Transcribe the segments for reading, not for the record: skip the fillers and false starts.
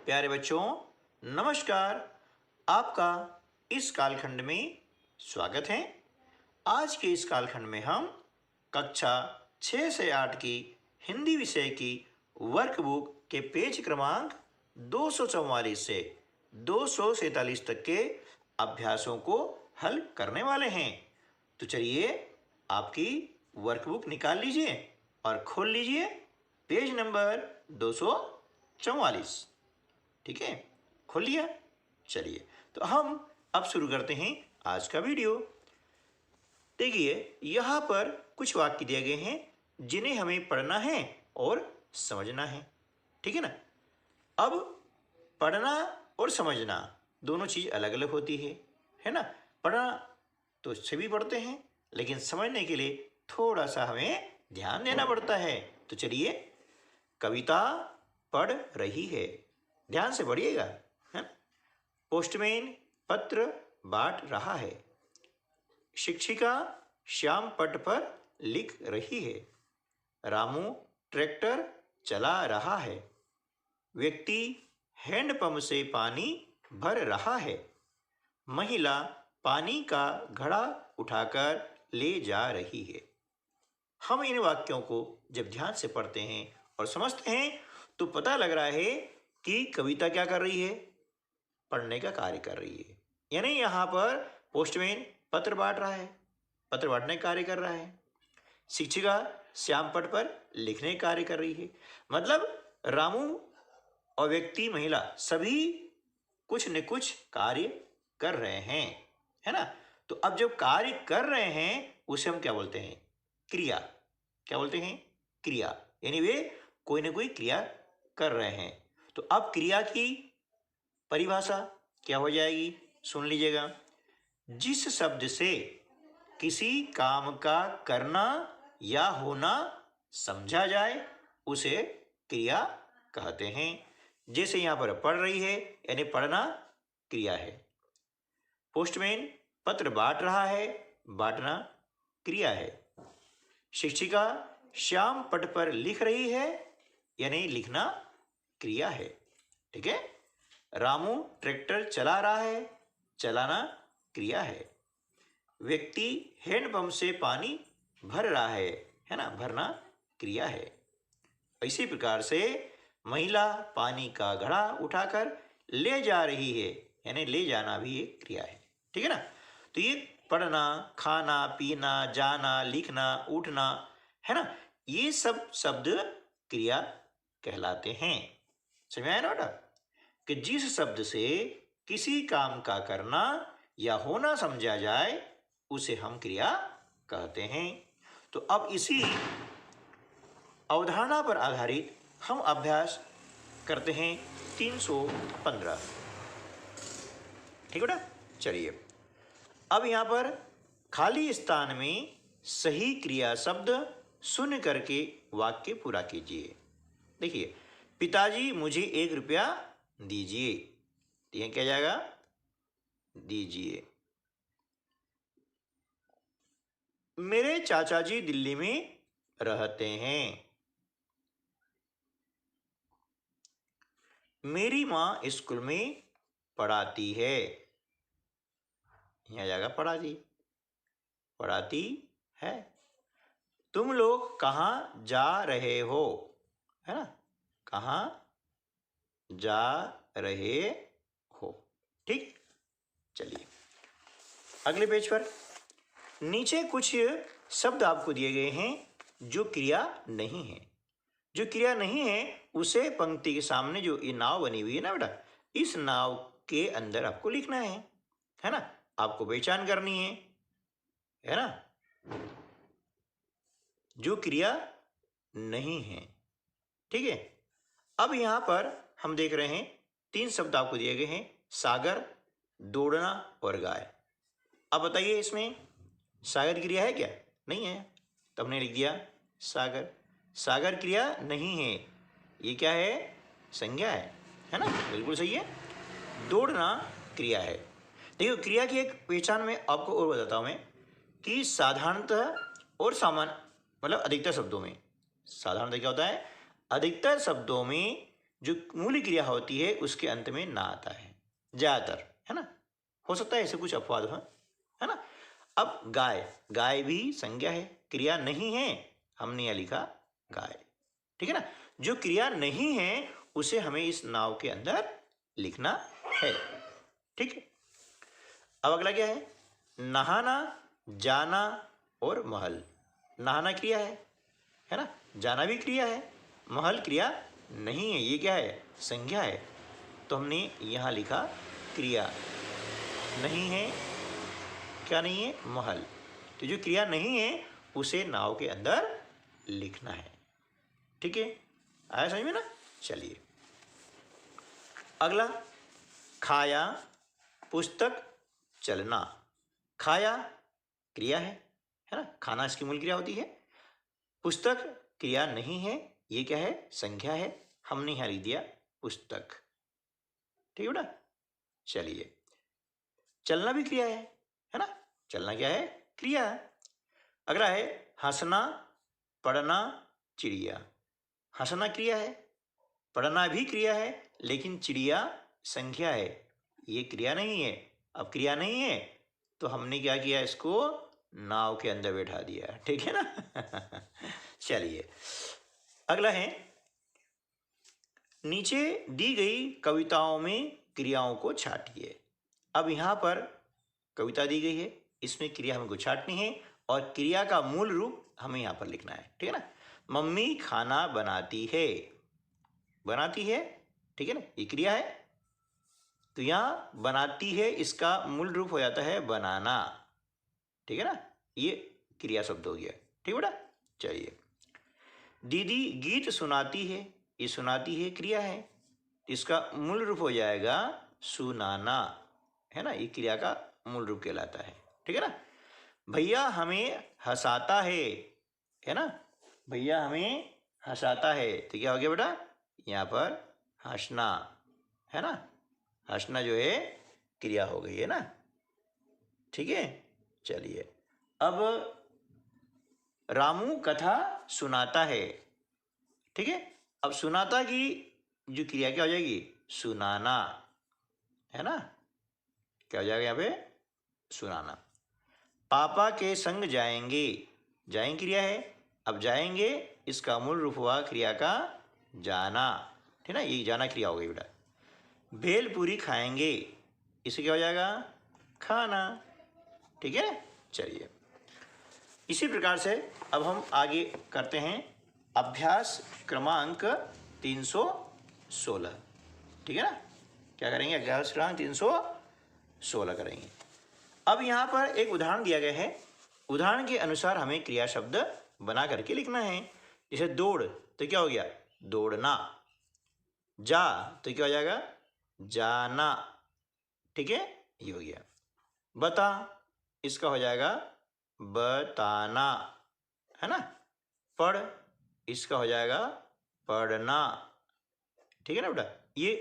प्यारे बच्चों, नमस्कार। आपका इस कालखंड में स्वागत है। आज के इस कालखंड में हम कक्षा 6 से 8 की हिंदी विषय की वर्कबुक के पेज क्रमांक 244 से 247 तक के अभ्यासों को हल करने वाले हैं। तो चलिए आपकी वर्कबुक निकाल लीजिए और खोल लीजिए पेज नंबर 244। ठीक है, खोल लिया। चलिए तो हम अब शुरू करते हैं आज का वीडियो। देखिए, यहाँ पर कुछ वाक्य दिए गए हैं जिन्हें हमें पढ़ना है और समझना है। ठीक है ना। अब पढ़ना और समझना दोनों चीज़ अलग अलग होती है ना। पढ़ना तो सभी पढ़ते हैं, लेकिन समझने के लिए थोड़ा सा हमें ध्यान देना पड़ता है। तो चलिए, कविता पढ़ रही है, ध्यान से पढ़िएगा, है ना। पोस्टमैन पत्र बांट रहा है। शिक्षिका श्याम पट पर लिख रही है। रामू ट्रैक्टर चला रहा है। व्यक्ति हैंडपंप से पानी भर रहा है। महिला पानी का घड़ा उठाकर ले जा रही है। हम इन वाक्यों को जब ध्यान से पढ़ते हैं और समझते हैं तो पता लग रहा है कि कविता क्या कर रही है, पढ़ने का कार्य कर रही है। यानी यहाँ पर पोस्टमैन पत्र बांट रहा है, पत्र बांटने का कार्य कर रहा है। शिक्षिका श्याम पट पर लिखने का कार्य कर रही है। मतलब रामू और व्यक्ति महिला सभी कुछ न कुछ कार्य कर रहे हैं, है ना। तो अब जब कार्य कर रहे हैं उसे हम क्या बोलते हैं, क्रिया। क्या बोलते हैं, क्रिया। यानी वे कोई ना कोई क्रिया कर रहे हैं। तो अब क्रिया की परिभाषा क्या हो जाएगी, सुन लीजिएगा। जिस शब्द से किसी काम का करना या होना समझा जाए उसे क्रिया कहते हैं। जैसे यहाँ पर पढ़ रही है, यानी पढ़ना क्रिया है। पोस्टमैन पत्र बांट रहा है, बांटना क्रिया है। शिक्षिका श्याम पट पर लिख रही है, यानी लिखना क्रिया है। ठीक है। रामू ट्रैक्टर चला रहा है, चलाना क्रिया है। व्यक्ति हैंडपंप से पानी भर रहा है ना, भरना क्रिया है। इसी प्रकार से महिला पानी का घड़ा उठाकर ले जा रही है, यानी ले जाना भी एक क्रिया है। ठीक है ना। तो ये पढ़ना, खाना, पीना, जाना, लिखना, उठना, है ना, ये सब शब्द क्रिया कहलाते हैं। समझ आया ना बेटा, कि जिस शब्द से किसी काम का करना या होना समझा जाए उसे हम क्रिया कहते हैं। तो अब इसी अवधारणा पर आधारित हम अभ्यास करते हैं 315। ठीक है बेटा। चलिए, अब यहाँ पर खाली स्थान में सही क्रिया शब्द सुन करके वाक्य पूरा कीजिए। देखिए, पिताजी मुझे 1 रुपया दीजिए। तो यह क्या जाएगा, दीजिए। मेरे चाचा जी दिल्ली में रहते हैं। मेरी माँ स्कूल में पढ़ाती है। यहाँ जाएगा पढ़ाती, पढ़ाती है। तुम लोग कहाँ जा रहे हो, है ना, कहाँ जा रहे हो। ठीक। चलिए अगले पेज पर नीचे कुछ शब्द आपको दिए गए हैं जो क्रिया नहीं है। जो क्रिया नहीं है उसे पंक्ति के सामने जो ये नाव बनी हुई है ना बेटा, इस नाव के अंदर आपको लिखना है ना। आपको पहचान करनी है ना, जो क्रिया नहीं है। ठीक है। अब यहां पर हम देख रहे हैं 3 शब्द आपको दिए गए हैं, सागर, दौड़ना और गाय। अब बताइए, इसमें सागर क्रिया है क्या, नहीं है, तो हमने लिख दिया सागर। सागर क्रिया नहीं है, ये क्या है, संज्ञा है ना, बिल्कुल सही है। दौड़ना क्रिया है। देखिए, क्रिया की एक पहचान में आपको और बताता हूं मैं कि साधारणतः और सामान्य, मतलब अधिकतर शब्दों में, साधारणतः क्या होता है, अधिकतर शब्दों में जो मूल क्रिया होती है उसके अंत में ना आता है ज़्यादातर, है ना। हो सकता है ऐसे कुछ अपवाद हो, है ना। अब गाय, गाय भी संज्ञा है, क्रिया नहीं है, हमने यहाँ लिखा गाय, ठीक है ना। जो क्रिया नहीं है उसे हमें इस नाव के अंदर लिखना है, ठीक है। अब अगला क्या है, नहाना, जाना और महल। नहाना क्रिया है ना, जाना भी क्रिया है, महल क्रिया नहीं है, ये क्या है, संज्ञा है। तो हमने यहाँ लिखा क्रिया नहीं है, क्या नहीं है, महल। तो जो क्रिया नहीं है उसे नाव के अंदर लिखना है, ठीक है। आया समझ में ना। चलिए अगला, खाया, पुस्तक, चलना। खाया क्रिया है ना, खाना इसकी मूल क्रिया होती है। पुस्तक क्रिया नहीं है, ये क्या है, संज्ञा है, हमने यहाँ लिख दिया पुस्तक, ठीक है बेटा। चलिए चलना भी क्रिया है ना, चलना क्या है, क्रिया है। अगला है हंसना, पढ़ना, चिड़िया। हंसना क्रिया है, पढ़ना भी क्रिया है, लेकिन चिड़िया संज्ञा है, ये क्रिया नहीं है। अब क्रिया नहीं है तो हमने क्या किया, इसको नाव के अंदर बैठा दिया, ठीक है ना। चलिए अगला है, नीचे दी गई कविताओं में क्रियाओं को छाटिए। अब यहाँ पर कविता दी गई है, इसमें क्रिया हमको छाटनी है और क्रिया का मूल रूप हमें यहाँ पर लिखना है, ठीक है ना। मम्मी खाना बनाती है, बनाती है, ठीक है ना, ये क्रिया है। तो यहाँ बनाती है इसका मूल रूप हो जाता है बनाना, ठीक है ना, ये क्रिया शब्द हो गया, ठीक है बेटा। चलिए दीदी गीत सुनाती है, ये सुनाती है क्रिया है, इसका मूल रूप हो जाएगा सुनाना, है ना, ये क्रिया का मूल रूप कहलाता है, ठीक है ना। भैया हमें हंसाता है ना, भैया हमें हंसाता है, तो क्या हो गया बेटा, यहाँ पर हंसना, है ना, हंसना जो है क्रिया हो गई, है ना, ठीक है। चलिए अब रामू कथा सुनाता है, ठीक है। अब सुनाता की जो क्रिया क्या हो जाएगी, सुनाना, है ना, क्या हो जाएगा यहाँ पे, सुनाना। पापा के संग जाएंगे, जाएंगे क्रिया है, अब जाएंगे इसका मूल रूप हुआ क्रिया का जाना, ठीक है ना, ये जाना क्रिया हो गई बेटा। भेलपूरी खाएंगे, इसे क्या हो जाएगा, खाना, ठीक है। चलिए इसी प्रकार से अब हम आगे करते हैं अभ्यास क्रमांक 316, ठीक है ना। क्या करेंगे, अभ्यास क्रमांक 316 करेंगे। अब यहाँ पर एक उदाहरण दिया गया है, उदाहरण के अनुसार हमें क्रिया शब्द बना करके लिखना है। जैसे दौड़ तो क्या हो गया, दौड़ना। जा तो क्या हो जाएगा, जाना, ठीक है, ये हो गया। बता इसका हो जाएगा बताना, है ना। पढ़ इसका हो जाएगा पढ़ना, ठीक है ना बेटा, ये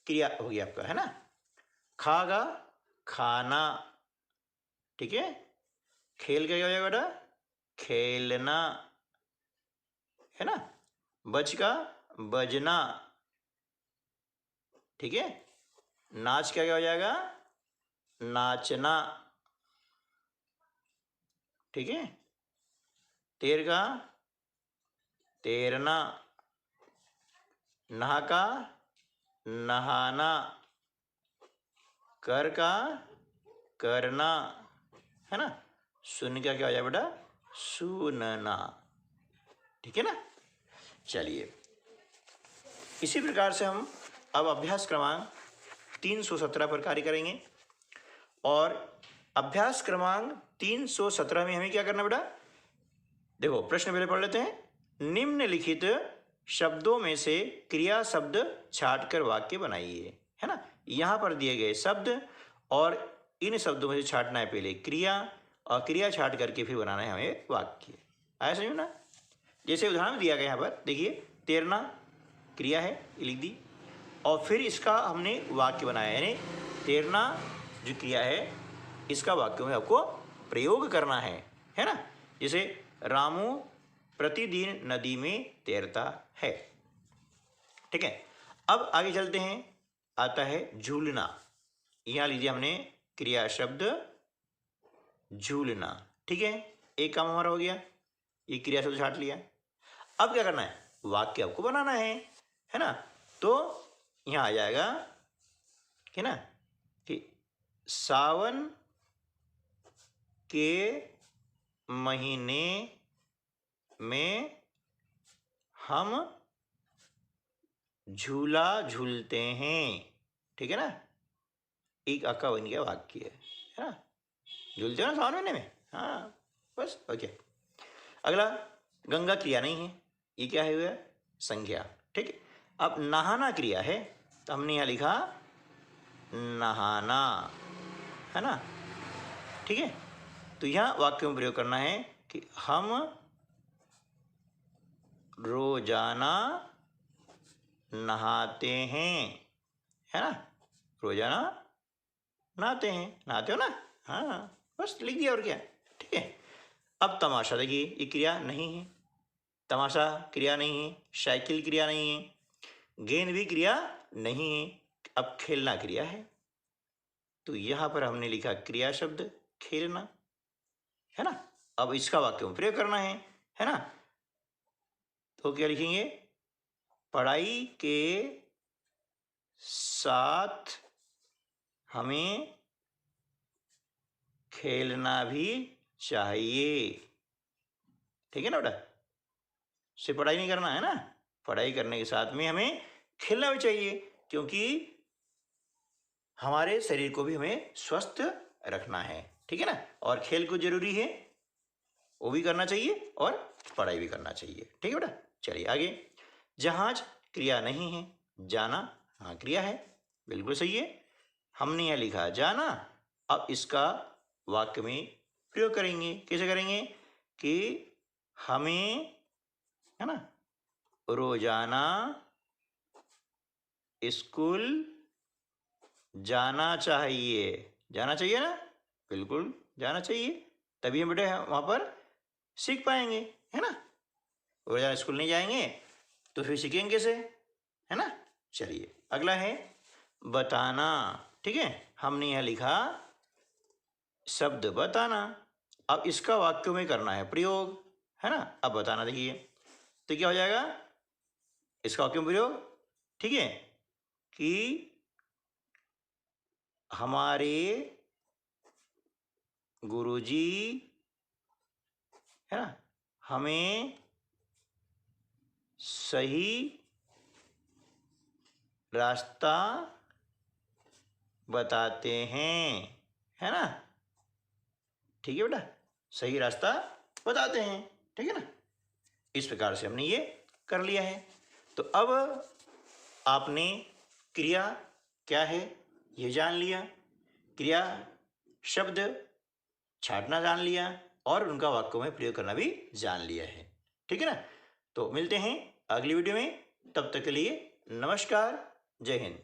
क्रिया हो गया आपका, है ना। खागा खाना, ठीक है। खेल का क्या हो जाएगा बेटा, खेलना, है ना। बज का बजना, ठीक है। नाच का क्या हो जाएगा, नाचना, ठीक है। तैर का तैरना, नहा का नहाना, कर का करना, है ना। सुन का क्या हो जाए बेटा, सुनना, ठीक है ना। चलिए इसी प्रकार से हम अब अभ्यास क्रमांक 317 पर कार्य करेंगे। और अभ्यास क्रमांक 317 में हमें क्या करना बेटा, देखो प्रश्न पहले पढ़ लेते हैं। निम्नलिखित शब्दों में से क्रिया शब्द छांटकर वाक्य बनाइए, है ना। यहाँ पर दिए गए शब्द और इन शब्दों में से छांटना है पहले क्रिया, और क्रिया छांट करके फिर बनाना है हमें वाक्य। आया समझ में ना। जैसे उदाहरण दिया गया यहाँ पर देखिए, तैरना क्रिया है, ये लिख दी, और फिर इसका हमने वाक्य बनाया, यानी तैरना जो क्रिया है इसका वाक्यों में आपको प्रयोग करना है ना। जैसे रामू प्रतिदिन नदी में तैरता है, ठीक है। अब आगे चलते हैं, आता है झूलना। यहाँ लीजिए हमने क्रिया शब्द झूलना, ठीक है, एक काम हमारा हो गया, ये क्रिया शब्द छाट लिया। अब क्या करना है, वाक्य आपको बनाना है ना। तो यहाँ आ जाएगा है ना कि सावन के महीने में हम झूला झूलते हैं, ठीक है ना। एक अक्का बन गया वाक्य है ना, झूलते हो ना सावन महीने में, हाँ बस ओके। अगला, गंगा क्रिया नहीं है, ये क्या है, हुआ संज्ञा, ठीक है। अब नहाना क्रिया है, तो हमने यहाँ लिखा नहाना, है ना, ठीक है। तो यहाँ वाक्य में प्रयोग करना है कि हम रोजाना नहाते हैं, है ना, रोजाना नहाते हैं, नहाते हो ना, हाँ बस लिख दिया और क्या, ठीक है। अब तमाशा देखिए, ये क्रिया नहीं है, तमाशा क्रिया नहीं है, साइकिल क्रिया नहीं है, गेंद भी क्रिया नहीं है। अब खेलना क्रिया है, तो यहां पर हमने लिखा क्रिया शब्द खेलना, है ना। अब इसका वाक्य में प्रयोग करना है ना। तो क्या लिखेंगे, पढ़ाई के साथ हमें खेलना भी चाहिए, ठीक है ना बेटा। सिर्फ पढ़ाई नहीं करना है ना, पढ़ाई करने के साथ में हमें खेलना भी चाहिए, क्योंकि हमारे शरीर को भी हमें स्वस्थ रखना है, ठीक है ना। और खेल को जरूरी है, वो भी करना चाहिए और पढ़ाई भी करना चाहिए, ठीक है बेटा। चलिए आगे, जहाज क्रिया नहीं है, जाना हाँ क्रिया है, बिल्कुल सही है, हमने यह लिखा जाना। अब इसका वाक्य में प्रयोग करेंगे, कैसे करेंगे कि हमें, है ना, रोजाना स्कूल जाना चाहिए, जाना चाहिए ना, बिल्कुल जाना चाहिए, तभी हम बेटे वहां पर सीख पाएंगे, है ना। रोजाना स्कूल नहीं जाएंगे तो फिर सीखेंगे कैसे, है ना। चलिए अगला है बताना, ठीक है, हमने यह लिखा शब्द बताना। अब इसका वाक्यों में करना है प्रयोग, है ना। अब बताना देखिए, तो क्या हो जाएगा, इसका वाक्यों में प्रयोग, ठीक है, कि हमारे गुरुजी, है ना, हमें सही रास्ता बताते हैं, है ना, ठीक है बेटा, सही रास्ता बताते हैं, ठीक है ना। इस प्रकार से हमने ये कर लिया है। तो अब आपने क्रिया क्या है ये जान लिया, क्रिया शब्द छाटना जान लिया, और उनका वाक्यों में प्रयोग करना भी जान लिया है, ठीक है ना। तो मिलते हैं अगली वीडियो में, तब तक के लिए नमस्कार, जय हिंद।